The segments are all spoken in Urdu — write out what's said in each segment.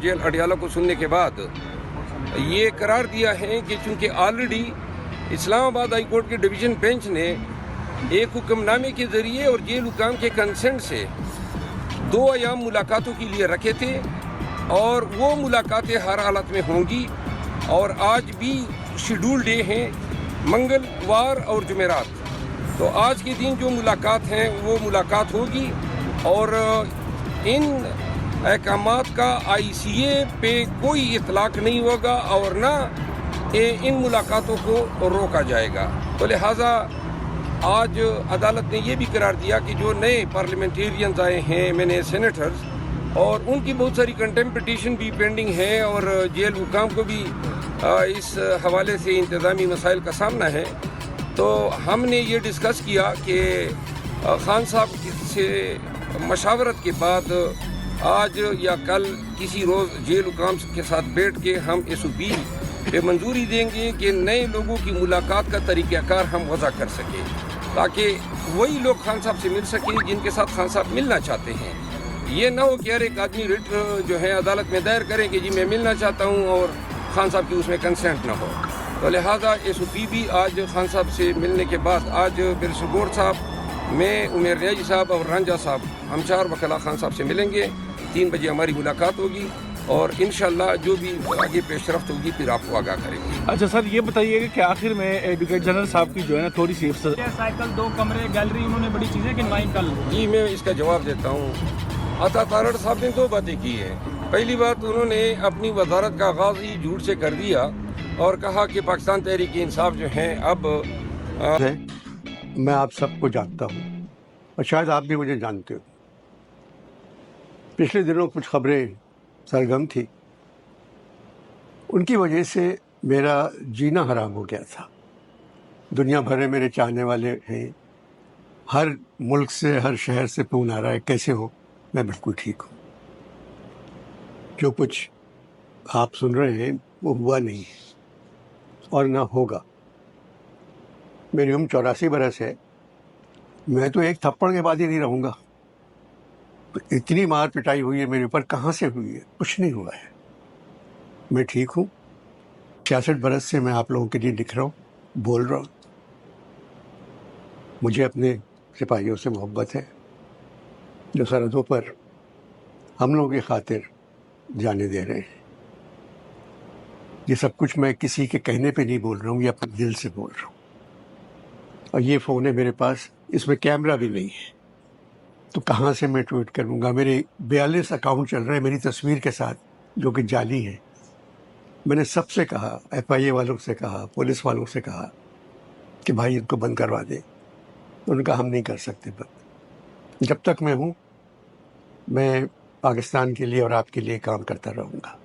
جیل اڈیالہ کو سننے کے بعد یہ قرار دیا ہے کہ چونکہ آلریڈی اسلام آباد ہائی کورٹ کے ڈویژن بینچ نے ایک حکم نامے کے ذریعے اور جیل حکام کے کنسنٹ سے 2 ایام ملاقاتوں کے لیے رکھے تھے اور وہ ملاقاتیں ہر حالت میں ہوں گی، اور آج بھی شیڈول ڈے ہیں منگلوار اور جمعرات، تو آج کے دن جو ملاقات ہیں وہ ملاقات ہوگی، اور ان احکامات کا ICA پہ کوئی اطلاق نہیں ہوگا اور نہ ان ملاقاتوں کو روکا جائے گا۔ تو لہٰذا آج عدالت نے یہ بھی قرار دیا کہ جو نئے پارلیمنٹیرینز آئے ہیں سینیٹرز، اور ان کی بہت ساری کنٹمپٹ پٹیشن بھی پینڈنگ ہے، اور جیل حکام کو بھی اس حوالے سے انتظامی مسائل کا سامنا ہے، تو ہم نے یہ ڈسکس کیا کہ خان صاحب سے مشاورت کے بعد آج یا کل کسی روز جیل حکام کے ساتھ بیٹھ کے ہم SOP پہ منظوری دیں گے کہ نئے لوگوں کی ملاقات کا طریقہ کار ہم وضع کر سکیں، تاکہ وہی لوگ خان صاحب سے مل سکیں جن کے ساتھ خان صاحب ملنا چاہتے ہیں۔ یہ نہ ہو کہ ہر ایک آدمی رٹ جو ہے عدالت میں دائر کریں کہ جی میں ملنا چاہتا ہوں اور خان صاحب کی اس میں کنسنٹ نہ ہو، تو لہٰذا SOP بھی آج خان صاحب سے ملنے کے بعد آج بیرسٹر گور صاحب، میں عمیر ریاضی صاحب اور رانجھا صاحب، ہم 4 وکلاء خان صاحب سے ملیں گے، 3 بجے ہماری ملاقات ہوگی، اور انشاءاللہ جو بھی آگے پیش رفت ہوگی پھر آپ کو آگاہ کریں گے۔ اچھا سر، یہ بتائیے کہ آخر میں ایڈوکیٹ جنرل صاحب کی جو ہے نا تھوڑی سی سائیکل 2 کمرے گیلری انہوں نے بڑی چیزیں گنوائی کل۔ جی میں اس کا جواب دیتا ہوں۔ عطا تارڑ صاحب نے 2 باتیں کی ہیں۔ پہلی بات، انہوں نے اپنی وزارت کا آغاز ہی جھوٹ سے کر دیا اور کہا کہ پاکستان تحریک انصاف جو ہیں اب میں آپ سب کو جانتا ہوں اور شاید آپ بھی مجھے جانتے ہو۔ پچھلے دنوں کچھ خبریں سرگرم تھی، ان کی وجہ سے میرا جینا حرام ہو گیا تھا۔ دنیا بھر میں میرے چاہنے والے ہیں، ہر ملک سے ہر شہر سے فون آ رہا ہے کیسے ہو؟ میں بالکل ٹھیک ہوں۔ جو کچھ آپ سن رہے ہیں وہ ہوا نہیں ہے اور نہ ہوگا۔ میری عمر 84 برس ہے، میں تو ایک تھپڑ کے بعد ہی نہیں رہوں گا۔ اتنی مار پٹائی ہوئی ہے میرے اوپر، کہاں سے ہوئی ہے؟ کچھ نہیں ہوا ہے، میں ٹھیک ہوں۔ 66 برس سے میں آپ لوگوں کے لیے لکھ رہا ہوں، بول رہا ہوں۔ مجھے اپنے سپاہیوں سے محبت ہے جو سرحدوں پر ہم لوگوں کی خاطر جانے دے رہے ہیں۔ یہ سب کچھ میں کسی کے کہنے پہ نہیں بول رہا ہوں، یہ اپنے دل سے بول رہا ہوں۔ اور یہ فون ہے میرے پاس، اس میں کیمرہ بھی نہیں ہے، تو کہاں سے میں ٹویٹ کروں گا؟ میرے 42 اکاؤنٹ چل رہے ہیں میری تصویر کے ساتھ جو کہ جعلی ہیں۔ میں نے سب سے کہا، FIA والوں سے کہا، پولیس والوں سے کہا کہ بھائی ان کو بند کروا دیں، انہوں نے کہا ہم نہیں کر سکتے بند۔ جب تک میں ہوں میں پاکستان کے لیے اور آپ کے لیے کام کرتا رہوں گا۔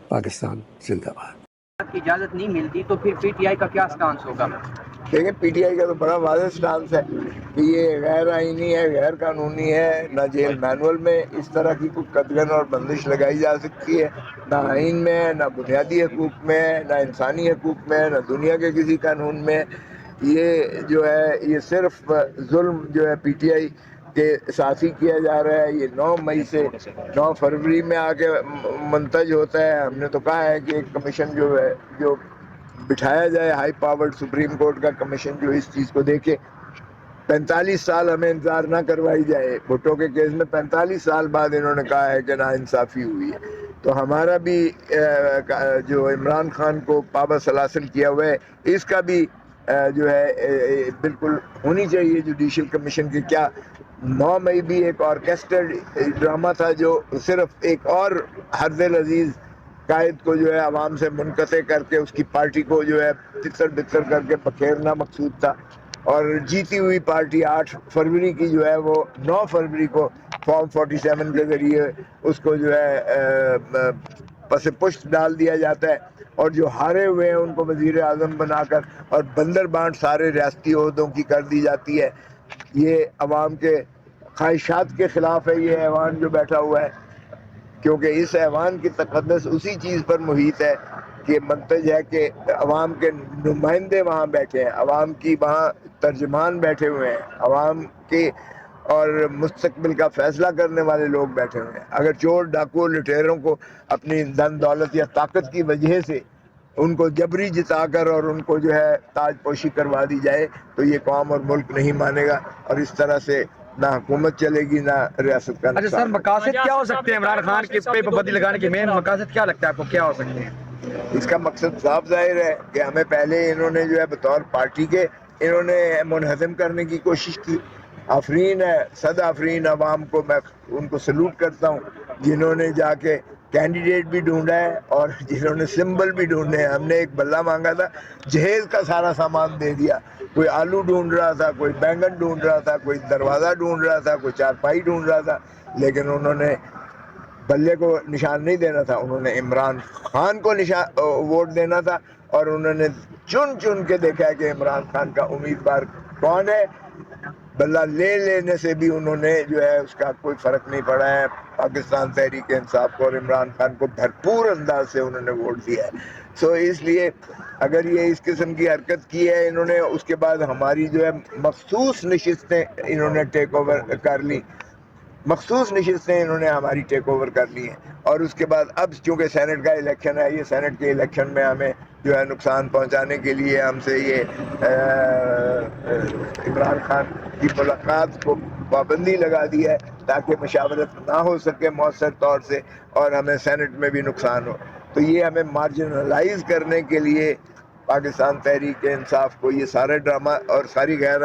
پاکستان زندہ باد۔ کی اجازت نہیں ملتی تو پھر PTI کا کیا سٹانس ہوگا؟ دیکھیں PTI کا تو بڑا واضح سٹانس ہے کہ یہ غیر آئینی ہے، غیر قانونی ہے۔ نہ جیل مینول میں اس طرح کی کوئی قدغن اور بندش لگائی جا سکتی ہے، نہ آئین میں، نہ بنیادی حقوق میں، نہ انسانی حقوق میں، نہ دنیا کے کسی قانون میں۔ یہ جو ہے یہ صرف ظلم جو ہے PTI کے ساتھ ہی کیا جا رہا ہے۔ یہ 9 مئی سے 9 فروری میں آ کے منتج ہوتا ہے۔ ہم نے تو کہا ہے کہ ایک کمیشن جو ہے جو بٹھایا جائے، ہائی پاورڈ سپریم کورٹ کا کمیشن جو اس چیز کو دیکھے۔ 45 سال ہمیں انتظار نہ کروائی جائے۔ بھٹو کے کیس میں 45 سال بعد انہوں نے کہا ہے کہ ناانصافی ہوئی ہے، تو ہمارا بھی جو عمران خان کو پابند سلاسل کیا ہوا ہے، اس کا بھی جو ہے بالکل ہونی چاہیے جوڈیشل کمیشن کی۔ کیا 9 مئی بھی ایک آرکیسٹرڈ ڈرامہ تھا جو صرف ایک اور حرز عزیز قائد کو جو ہے عوام سے منقطع کر کے اس کی پارٹی کو جو ہے تتر بتر کر کے بکھیرنا مقصود تھا؟ اور جیتی ہوئی پارٹی 8 فروری کی جو ہے وہ 9 فروری کو فارم 47 کے ذریعے اس کو جو ہے پس پشت ڈال دیا جاتا ہے، اور جو ہارے ہوئے ہیں ان کو وزیر اعظم بنا کر اور بندر بانٹ سارے ریاستی عہدوں کی کر دی جاتی ہے۔ یہ عوام کے خواہشات کے خلاف ہے یہ ایوان جو بیٹھا ہوا ہے، کیونکہ اس ایوان کی تقدس اسی چیز پر محیط ہے کہ منتج ہے کہ عوام کے نمائندے وہاں بیٹھے ہیں، عوام کی وہاں ترجمان بیٹھے ہوئے ہیں، عوام کے اور مستقبل کا فیصلہ کرنے والے لوگ بیٹھے ہوئے ہیں. اگر چور ڈاکو لٹیروں کو اپنی دن دولت یا طاقت کی وجہ سے ان کو جبری جتا کر اور ان کو جو ہے تاج پوشی کروا دی جائے تو یہ قوم اور ملک نہیں مانے گا, اور اس طرح سے نہ حکومت چلے گی نہ ریاست کا اچھا سر, نقصان. مقاصد کیا ہو سکتے ہیں عمران خان کے پہ پابندی لگانے کے مین مقاصد کیا لگتا ہے آپ کو, کیا ہو سکتے ہیں؟ اس کا مقصد صاف ظاہر ہے کہ ہمیں پہلے انہوں نے جو ہے بطور پارٹی کے انہوں نے منہدم کرنے کی کوشش کی. آفرین ہے, صد آفرین عوام کو, میں ان کو سلوٹ کرتا ہوں جنہوں نے جا کے کینڈیڈیٹ بھی ڈھونڈا ہے اور جنہوں نے سمبل بھی ڈھونڈے ہیں. ہم نے ایک بلہ مانگا تھا, جہیز کا سارا سامان دے دیا. کوئی آلو ڈھونڈ رہا تھا, کوئی بینگن ڈھونڈ رہا تھا, کوئی دروازہ ڈھونڈ رہا تھا, کوئی چارپائی ڈھونڈ رہا تھا, لیکن انہوں نے بلے کو نشان نہیں دینا تھا, انہوں نے عمران خان کو ووٹ دینا تھا. اور انہوں نے چن چن کے دیکھا ہے کہ عمران خان کا امیدوار کون ہے. بلہ لے لینے سے بھی انہوں نے جو ہے اس کا کوئی فرق نہیں پڑا ہے. پاکستان تحریک انصاف کو اور عمران خان کو بھرپور انداز سے انہوں نے ووٹ دیا ہے. سو اس لیے اگر یہ اس قسم کی حرکت کی ہے انہوں نے, اس کے بعد ہماری جو ہے مخصوص نشستیں انہوں نے ٹیک اوور کر لی, مخصوص نشستیں انہوں نے ہماری ٹیک اوور کر لی ہیں. اور اس کے بعد اب چونکہ سینٹ کا الیکشن ہے, یہ سینٹ کے الیکشن میں ہمیں جو ہے نقصان پہنچانے کے لیے ہم سے یہ عمران خان کی ملاقات کو پابندی لگا دی ہے تاکہ مشاورت نہ ہو سکے مؤثر طور سے اور ہمیں سینٹ میں بھی نقصان ہو. تو یہ ہمیں مارجنلائز کرنے کے لیے پاکستان تحریک انصاف کو یہ سارے ڈرامہ اور ساری غیر